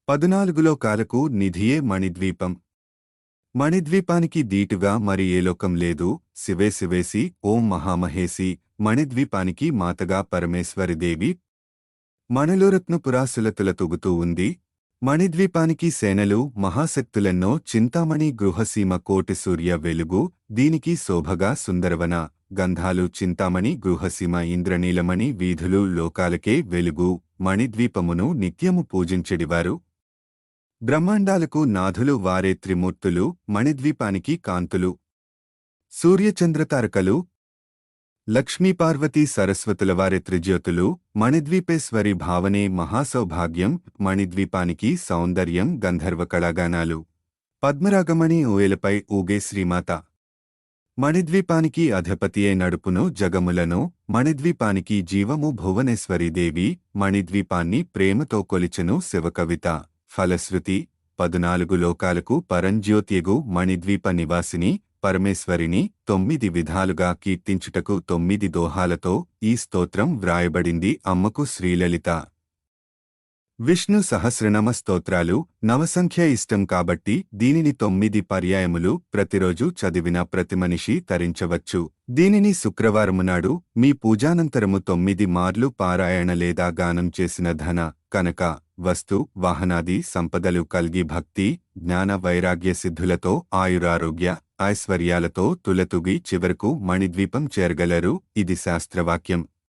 14 లోకాలకు నిధియే మణిద్వీపం. మణిద్వీపానికి దీటుగా మరి ఏ లోకం లేదు. శివే శివేసి ఓం మహామహేసి. మణిద్వీపానికి మాతగా పరమేశ్వరిదేవి మణులోరత్నపురాసులతుల తొగుతూ ఉంది. మణిద్వీపానికి సేనలు మహాశక్తులెన్నో. చింతామణి గృహసీమ కోటి సూర్య వెలుగు. దీనికి శోభగా సుందరవన గంధాలు. చింతామణి గృహసీమ ఇంద్రనీలమణి వీధులు లోకాలకే వెలుగు. మణిద్వీపమును నిత్యము పూజించెడివారు. బ్రహ్మాండాలకు నాథులు వారే త్రిమూర్తులు. మణిద్వీపానికి కాంతులు సూర్యచంద్రతారకలు. లక్ష్మీపార్వతీ సరస్వతుల వారే త్రిజ్యోతులు. మణిద్వీపేశ్వరి భావనే మహాసౌభాగ్యం. మణిద్వీపానికి సౌందర్యం గంధర్వ కళాగానాలు. పద్మరాగమణి ఊయలపై ఊగే శ్రీమాత. మణిద్వీపానికి అధిపతియే నడుపును జగములను. మణిద్వీపానికి జీవము భువనేశ్వరీదేవి. మణిద్వీపాన్ని ప్రేమతో కొలిచెను శివకవిత. ఫలశ్రుతి 14 లోకాలకు పరంజ్యోత్యగు మణిద్వీప నివాసిని పరమేశ్వరిని 9 విధాలుగా కీర్తించుటకు 9 దోహాలతో ఈ స్తోత్రం వ్రాయబడింది. అమ్మకు శ్రీలలిత విష్ణు సహస్రనామ స్తోత్రాలు నవసంఖ్య ఇష్టం కాబట్టి దీనిని 9 పర్యాయములు ప్రతిరోజు చదివిన ప్రతి మనిషి తరించవచ్చు. దీనిని శుక్రవారమునాడు మీ పూజానంతరము 9 మార్లు పారాయణ లేదా గానం చేసిన ధన, కనక, వస్తు, వాహనాది సంపదలు కల్గి భక్తి, జ్ఞాన వైరాగ్య సిద్ధులతో ఆయురారోగ్య ఐశ్వర్యాలతో తులతుగి చివరకు మణిద్వీపం చేరగలరు. ఇది శాస్త్రవాక్యం.